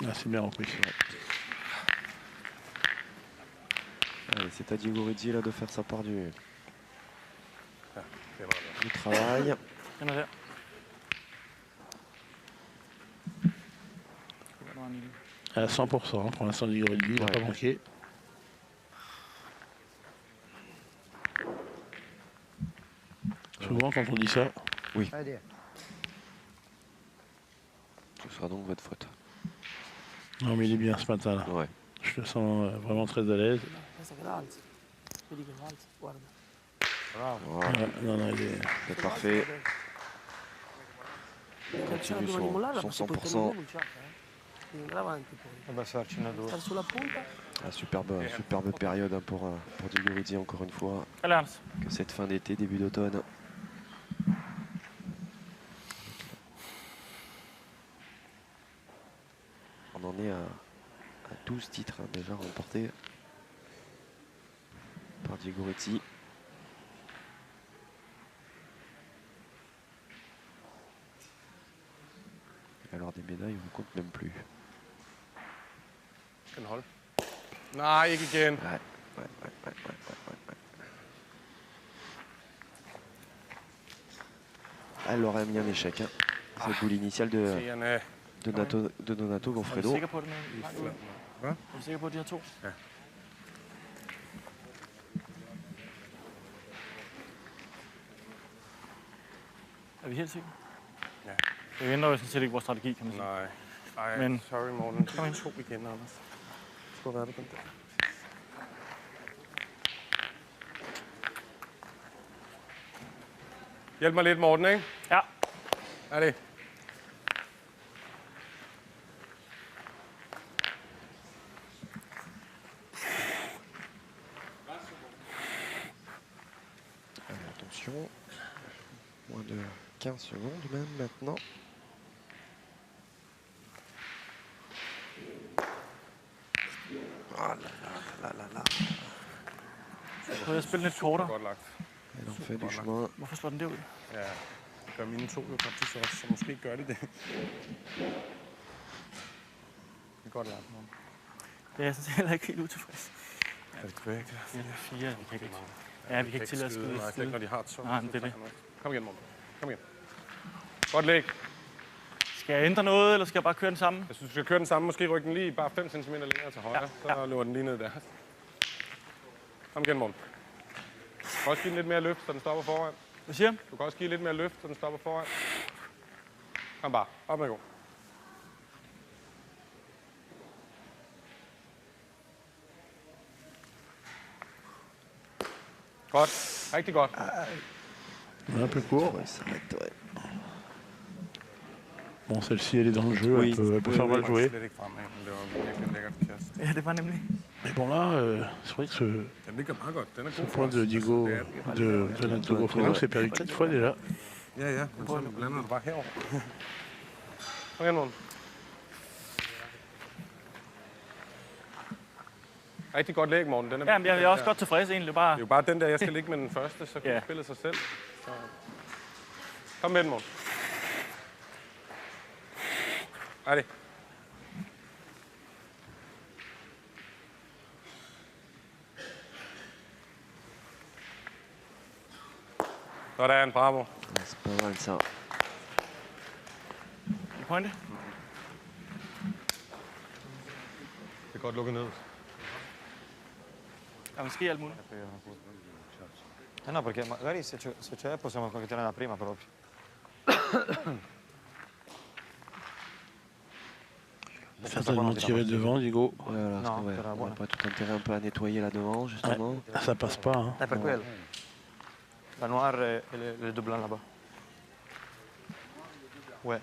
Ah, c'est bien repris. Allez, c'est à Diego Rizzi là, de faire sa part du Det var det. travail. Den er der. Der var en lille. À 100%, hein, pour l'instant, Diego Rizzi, il n'a Ouais. pas manqué. Souvent, quand on dit ça, Allez. Ce sera donc votre faute. non, mais il est bien ce matin-là. Ouais. Je le sens vraiment très à l'aise. Questa che l'alza. Vedi che l'alza, guarda. Voilà, Non, non, il est... c'est parfait. Calciare Continue prima di mollarla son perché poi 100%. non c'è, devi andare avanti poi. Vabbè, farci una due. Stare sulla punta. Ah, superbe période hein, pour Diego Rizzi, encore une fois. Eller Hans. Que cette fin d'été, début d'automne. On en est à 12 titres hein, déjà remportés par Diego Rizzi. Et alors des médailles, on ne compte même plus. Skal den holde? Nej, ikke igen. Ouais. Elle aurait mis un échec. Hein. Cette boule initiale Seerne. de Donato Er du Goffredo. sikker på, at den er langt ude? Hvad? Er du sikker på, at de har to? Ja. Er vi helt sikre? Ja. Det ændrer jo sådan set ikke vores strategi, kan man sige. Nej. Ej, Men- sorry Morten. Kom ind. 2 igen, Anders. Det skulle være det den der. Hjælp mig lidt, Morten, ikke? Ja. Er det? Attention. Moins de 15 secondes même maintenant. Ah là. Prøv at spille lidt kortere. Godt lagt. Elle en fait du chemin. Hvorfor slår den derud? Ja, det gør mine to jo faktisk også, så måske gør de det. Det er godt lagt, Morten. Det er jeg sådan set heller ikke helt utilfreds. Er det tilbage? 4, vi kan ikke. Ja, vi kan ikke tillade at skyde. Nej, slet ikke, når de har så. Nej, men det er det. Kom igen, Morten. Kom igen. Godt læg. Skal jeg ændre noget, eller skal jeg bare køre den samme? Jeg synes, du skal køre den samme. Måske rykke den lige bare 5 cm længere til højre. Ja. Så løber den lige ned der. Kom igen, Morten. Du kan også give den lidt mere løft, så den stopper foran. Hvad siger du? Du kan også give lidt mere løft, så den stopper foran. Kom bare. Op med gå. Godt. Rigtig godt. Un peu court. Ouais, ça arrête, ouais. Bon, celle-ci, elle est dans le jeu, Oui. elle peut faire mal jouer. Slet ikke fremad, men det var virkelig lækkert kast. Ja, det var nemlig. Mais bon, là, c'est vrai que Den ligger meget godt. Den er ce god point de Diego, de Donato Goffredo, s'est perdu 4 fois déjà. Ja, ja. Men så lander du bare herover. Kom igen, Morten. Rigtig godt læg, Morten. Den er, Jamen, jeg er også godt tilfreds egentlig. Bare... Det er jo bare den der, jeg skal ligge med den første, så kan Ja. du spille sig selv. Så... Kom med den, Morten. Er det? Sådan, bravo. Ouais, c'est pas mal ça. I pointe? Det er godt lukket ned. Ja, måske alt muligt. No, perché magari se c'è possiamo anche tirare prima proprio. Certainement tirer devant, Diego. Ouais, voilà, Non, parce qu'on t'auras on buona. n'a pas tout intérêt un peu à nettoyer là devant, justement. Ça passe pas. Hein. È per quello. La noire et les deux blancs là-bas. Ouais.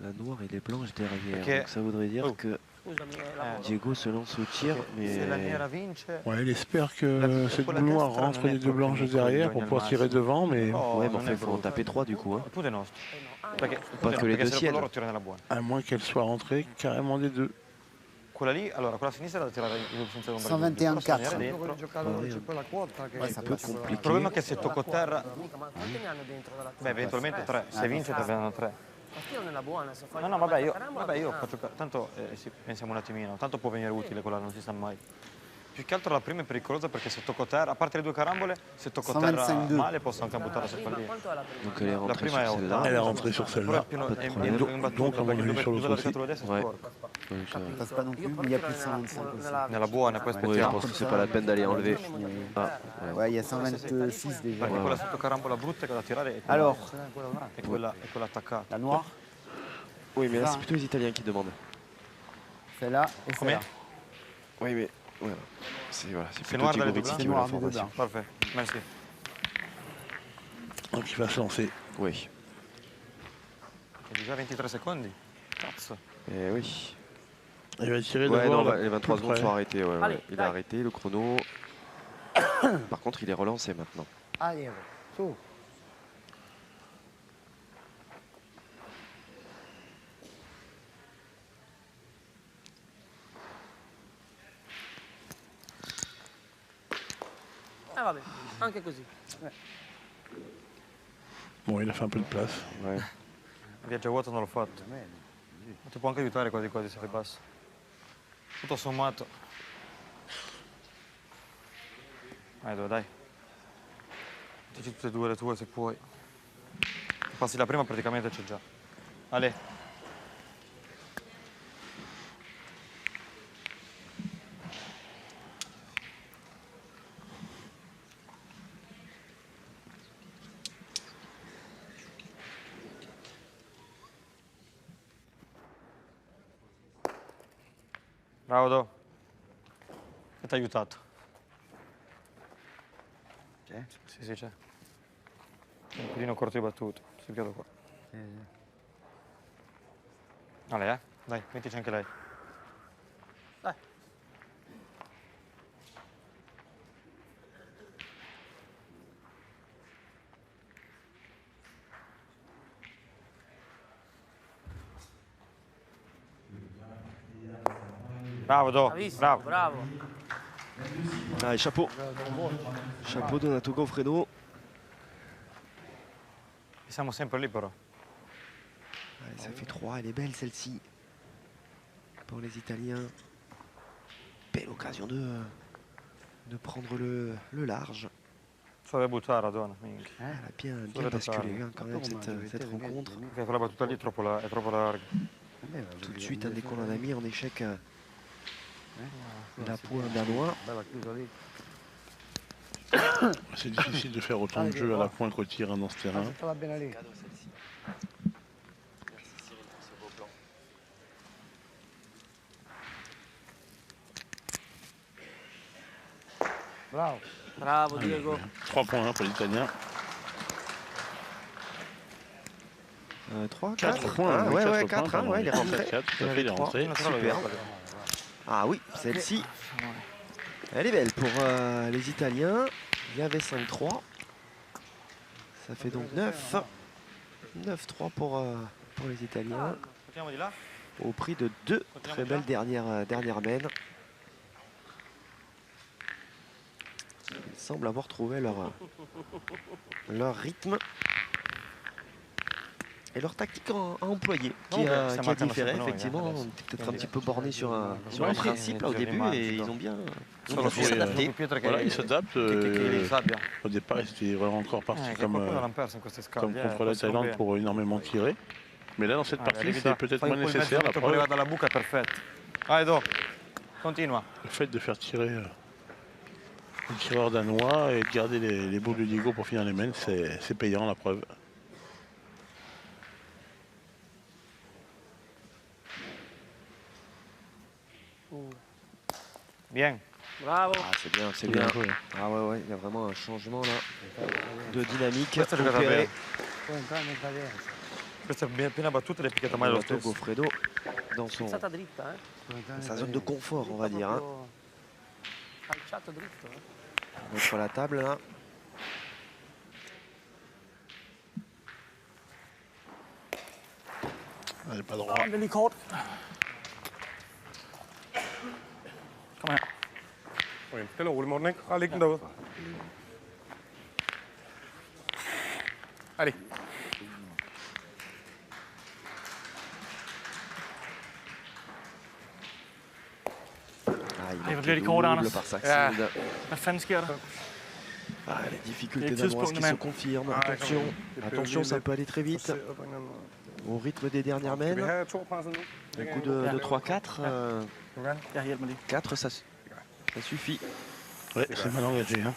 La noire et les blanches derrière. Ok. Donc ça voudrait dire Oh. que Scusami, la Diego se lance au tir, Se la mais nera vince... Ouais, il espère que cette boule noire rentre les deux blanches derrière pour pouvoir tirer devant, mais Oh, ouais, mais non enfin, è il faut en brutto. taper 3 du coup. Hein. Il punto è nostro. Perché, Pas que les deux se ciels. loro tira nella buona. à moins qu'elle soit rentrée carrément des deux. Quella lì, allora, quella a sinistra è da tirare senza ombra. 121 dentro. quella quota che C'est un peu Il compliqué. problema è che se tocco terra, mica, ma quanti ne hanno dentro dalla beh, eventualmente 3. Se vince te avranno 3. Ma io nella buona, se fai No, no, una vabbè, carambola, io ah. faccio... Tanto pensiamo un attimino, tanto può venire utile quella, non si sa mai. Più che altro la prima è pericolosa perché se tocco terra, a parte le due carambole, se tocco terra 125. male posso anche buttarla su Prima, quella lì. quanto è la prima? Donc elle est La rentrée prima è sur celle-là. Elle est rentrée sur Però celle-là. è pieno, Pas de è problème. imbattuto Donc, à mon perché avis, dove sur dove l'autre la aussi. ricattura destra è Ouais. sporca. Donc, ça- passe pas non plus, mais il y a plus de 125 Nella buona, poi Oui, je aspettiamo. pense que c'est pas la peine d'aller enlever. Ah, ouais. Ouais, il y a 126 déjà. Perché quella sotto carambola brutta che da tirare è Alors, quella attaccata. la noire, Oui, mais là, Ça, c'est plutôt les Italiens qui demandent. celle-là et Combien celle-là. Oui, mais Voilà. C'est C'est noir dans les deux Thibaut blancs. qui veut l'information. Parfait, merci. Donc il va se lancer. Oui. È déjà 23 secondi. Cazzo. Eh oui. Il va tirer Ouais, d'abord non, la les 23 plus secondes près. sont arrêtés. Ouais, Allez, ouais. Il a dai. arrêté le chrono. Par contre, il est relancé maintenant. Allez, su. Vabbè, anche così. Bon, il a fait un peu de place. Ouais. Il viaggio vuoto non l'ho fatto. Ma ti può anche aiutare quasi quasi se fai basso. Tutto sommato. Vai, dai. Dici tutte e due le tue se puoi. Passi la prima praticamente c'è già. Ale. Bravo Do. E ti ha aiutato. C'è? Sì, sì, c'è. Un pedino corto di battuto. Si piato qua. Ale, dai, mettici anche lei. Dai. Bravo Do, Bravissimo, bravo. bravo. Allez, chapeau. Chapeau Donato Goffredo. E siamo sempre lì però. Allez, ça fait 3, elle est belle celle-ci. Pour les Italiens. Belle occasion de prendre le large. Solo buttare la donna, minchia. Elle a bien Solo basculé buttare. hein, quand même cette rencontre. Perché quella battuta lì è troppo larga. Tout de suite, dès qu'on en a mis en échec la pointe danois. C'est difficile de faire autant de jeux à la pointe qu'au tir hein, dans ce terrain. Va bene lì. Bravo. Bravo Diego. 3 points hein, pour l'Italien. 3, 4 4 points. ouais, ouais, 4, points, ouais, il est rentré. 4, tout à fait, il est rentré. Super. Ah oui, celle-ci, elle est belle pour les Italiens. Il y avait 5-3. Ça fait donc 9. 9-3 pour les Italiens. Partiamo di là. Au prix de 2 très belles dernières mènes. Ils semblent avoir trouvé leur rythme et leur tactique à employer qui a différé effectivement. On était peut-être un petit peu borné sur un principe là, au début et ils ont bien su s'adapter. Voilà, ils s'adaptent. Au départ, ils étaient vraiment encore partis comme contre la Thaïlande pour énormément tirer. Mais là, dans cette partie, c'est peut-être moins nécessaire. La preuve, dalla buca è perfetto. Vai Do, continua. le fait de faire tirer le tireur danois et de garder les boules de Diego pour finir les mains, c'est payant, la preuve. Bien. Bravo. Ah, c'est bien, c'est Bien bien. joué. Ah ouais, ouais, il y a vraiment un changement là de dynamique. Questa è giocata opéré bene. Può entrare nel cadenza. Questa è appena battuta e l'hai picchiata male lo Donato stesso. Goffredo dans Pizzata dritta, sa zone de confort, on va dire. Hein. Calciato dritto. Mettre la table là. Elle n'est pas droit. Den lige kort. Kom her. Okay, stille og roligt, Morten, ikke? Bare læg den derude. Allez. Ah, il Ej, hvor manque bliver le de kort, double Anders. par Saxilde. Hvad fanden sker der? Ah, les difficultés Et danoises tidspunktet, qui se mand. confirment. Ah, Attention, det blev attention, lige ça lidt peut aller très vite. forceret på en eller anden måde. Au rythme des dernières Skal vi mènes. have to presser nu? Un coup de 3-4. Jeg hjælper lige. 4, ça suffit. Ouais, c'est mal engagé. Hein.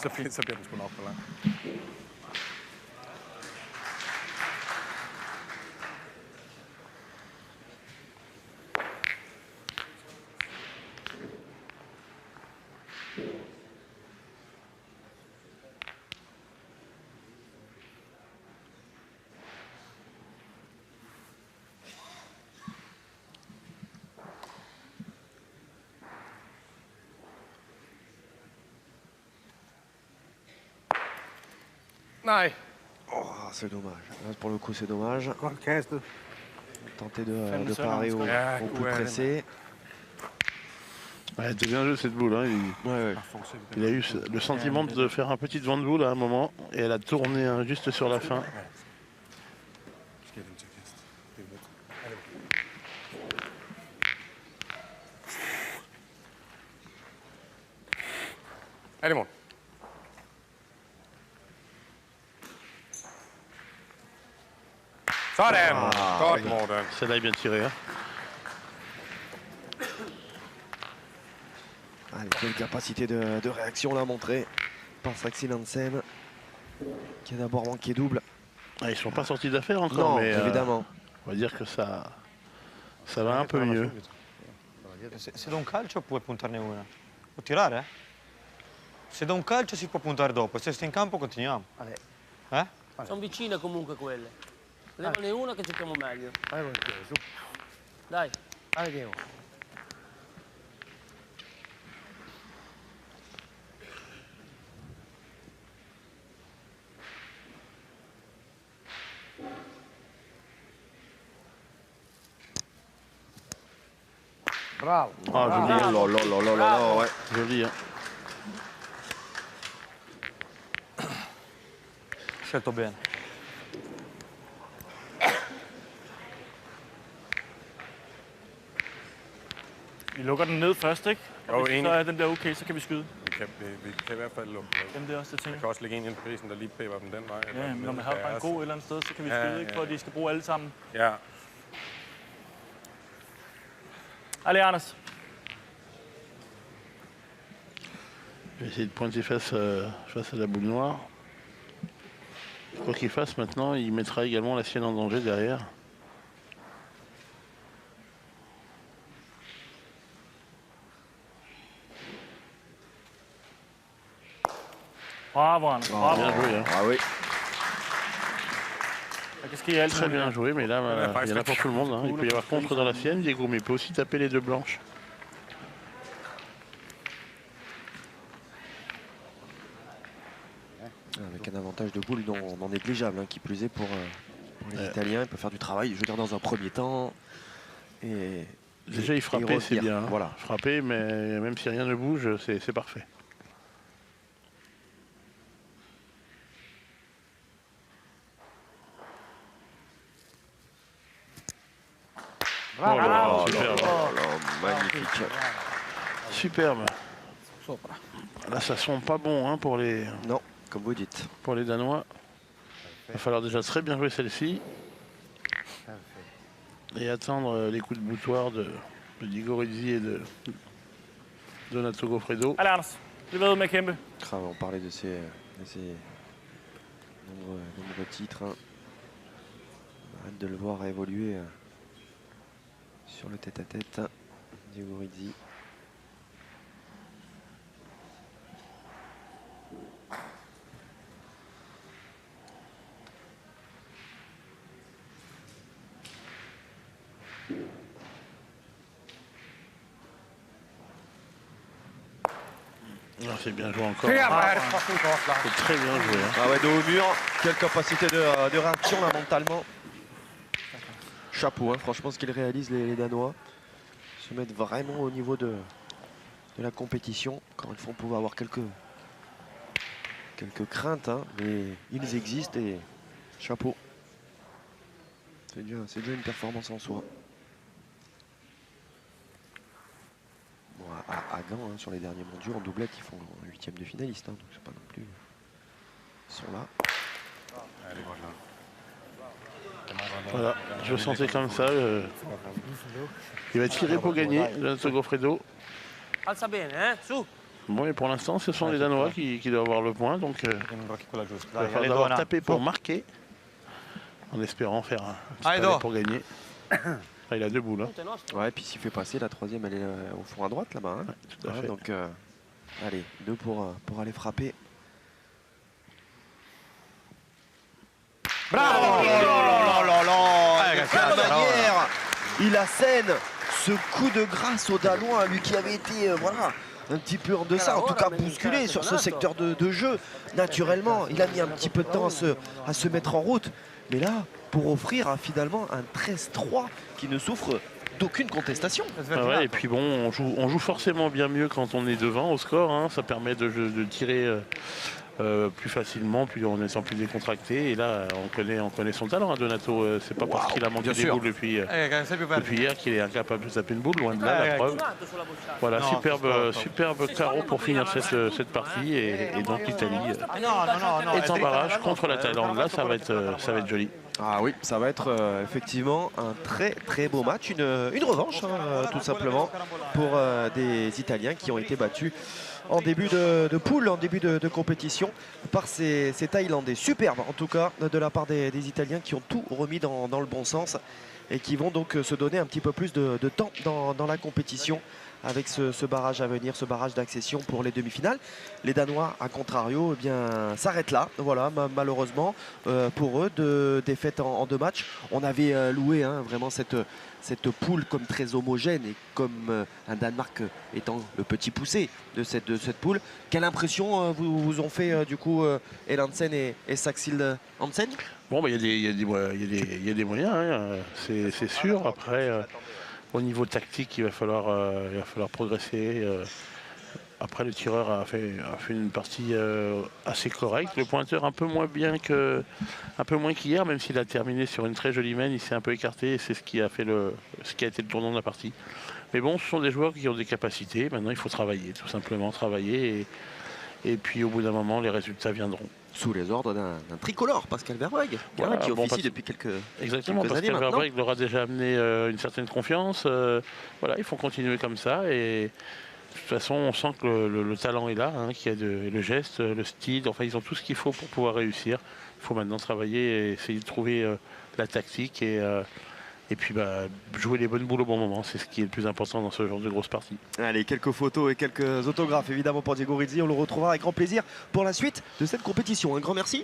Så bliver den sgu nok for lang. Nej. Oh, c'est dommage. Là, pour le coup, c'est dommage. Godt kastet. Tenter de parer au plus pressé. Ouais, c'était bien joué cette boule. Hein. Il a eu le sentiment de faire un petit devant de boule à un moment et elle a tourné hein, juste sur la fin. Allez, mon. Sådan! Godt, Morten. Celle-là est bien tirée. Hein. Allez, quelle capacité de réaction l'a montré par Saxi Nansen, qui a d'abord manqué double. Ah, ils ne sont pas sortis d'affaire encore, non, mais évidemment. On va dire que ça va un peu mieux. Se do un calcio puoi puntarne una. Può tirare, eh? Se do un calcio si può puntare dopo, se stai in campo continuiamo. Eh? Sono vicine comunque quelle. Levane una che giochiamo meglio. Dai. Dai, Bravo. Ah, joli. Ouais. Joli, hein. Scelto bene. Vi lukker den ned først, ikke? Jo, Hvis enig. så er den der okay, så kan vi skyde. Vi kan i hvert fald lukke den. Jamen, det er også det, jeg Man tænker. kan også lægge en i prisen, der lige pæber dem den vej. Ja, men når man har bare en god et eller andet sted, så kan vi Ja, skyde, ikke? ja. For at de skal bruge alle sammen. Ja. Allez, Anders. Je vais essayer de pointer face à la boule noire. Quoi qu'il fasse maintenant, il mettra également la sienne en danger derrière. Bravo, Anders. Bravo. Bien joué. Hein. Ah oui. Der kan ske alt Très muligt. bien joué, mais là, il y en a pour tout le monde. Hein. Il peut y avoir contre dans la sienne, Diego, mais il peut aussi taper les deux blanches. Avec un avantage de boule non négligeable, hein, qui plus est pour les Italiens. Il peut faire du travail, je veux dire, dans un premier temps. Et Déjà, il frappait, c'est bien. Hein. Voilà. Frapper, mais même si rien ne bouge, c'est parfait. Bravo. Oh là, superbe. Magnifique. Superbe. Là, ça sent pas bon hein, pour les Non, comme vous dites. pour les Danois. Il va falloir déjà très bien jouer celle-ci. Et attendre les coups de boutoir de Diego Rizzi et de Donato Goffredo. Allez, Anders. Bliv ved med at kæmpe. On parlait de ces nombreux titres. Hein. On a hâte de le voir évoluer sur le tête-à-tête. Diego Rizzi. C'est bien joué encore. C'est C'est très bien joué. Hein. Ah ouais, de haut mur, quelle capacité de réaction là mentalement. Chapeau, hein, franchement ce qu'ils réalisent les Danois. Se mettre vraiment au niveau de la compétition. Encore une fois, on pouvait avoir quelques craintes, hein, mais ils existent et chapeau. C'est déjà une performance en soi. Bon, à Gand, hein, sur les derniers mondiaux, en doublette, ils font un 8e de finaliste, hein, donc c'est pas non plus... Ils sont là. Voilà, je sentais comme ça. Il va tirer pour gagner, Donato Goffredo. Alza bene, eh? Su. Bon, et pour l'instant, ce sont les Danois qui doivent avoir le point, donc il va falloir d'abord taper pour marquer, en espérant faire un petit palais pour gagner. Ah, il a deux boules. Hein. Ouais, et puis s'il fait passer, la troisième, elle est au fond à droite là-bas. Hein. Ouais, tout à fait. Donc, allez, deux pour aller frapper. Bravo! Quelle manière il assène ce coup de grâce au Danois, lui qui avait été voilà, un petit peu en deçà, en tout cas bousculé sur ce secteur de jeu. Naturellement, il a mis un petit peu de temps à se mettre en route. Mais là, pour offrir finalement un 13-3 qui ne souffre d'aucune contestation. Ah ouais, et puis bon, on joue forcément bien mieux quand on est devant au score, hein. Ça permet de tirer plus facilement, puis en étant plus décontracté. Et là, on connaît son talent, hein, Donato. C'est pas parce qu'il a manqué des boules depuis hier qu'il est incapable de taper une boule, loin de là, la preuve. Voilà, superbe carreau pour finir cette partie. Et donc l'Italie est en barrage contre la Thaïlande. Là, ça va être joli. Ah oui, ça va être effectivement un très beau match, une revanche tout simplement pour des Italiens qui ont été battus en début de poule, en début de compétition par ces Thaïlandais. Superbe en tout cas de la part des Italiens qui ont tout remis dans le bon sens et qui vont donc se donner un petit peu plus de temps dans la compétition avec ce barrage à venir, ce barrage d'accession pour les demi-finales. Les Danois, à contrario, eh bien, s'arrêtent là. Voilà, malheureusement, pour eux, de défaites en 2 matchs. On avait loué vraiment cette poule comme très homogène et comme un Danemark étant le petit poussé de cette poule. Quelle impression vous ont fait du coup Elandsen et Saxild Hansen? Bon, il y a des moyens, hein, c'est sûr. Après, au niveau tactique, il va falloir progresser. Après, le tireur a fait une partie assez correcte. Le pointeur un peu moins qu'hier, même s'il a terminé sur une très jolie main, il s'est un peu écarté et c'est ce qui a été le tournant de la partie. Mais bon, ce sont des joueurs qui ont des capacités. Maintenant, il faut travailler, tout simplement travailler. Et puis, au bout d'un moment, les résultats viendront. Sous les ordres d'un tricolore, Pascal Verbrugge, voilà, qui officie depuis quelques Exactement, quelques années Pascal maintenant. Verbrugge leur a déjà amené une certaine confiance. Voilà, il faut continuer comme ça. Et de toute façon, on sent que le talent est là, hein, qu'il y a le geste, le style. Enfin, ils ont tout ce qu'il faut pour pouvoir réussir. Il faut maintenant travailler et essayer de trouver la tactique et puis jouer les bonnes boules au bon moment. C'est ce qui est le plus important dans ce genre de grosse partie. Allez, quelques photos et quelques autographes évidemment pour Diego Rizzi. On le retrouvera avec grand plaisir pour la suite de cette compétition. Un grand merci.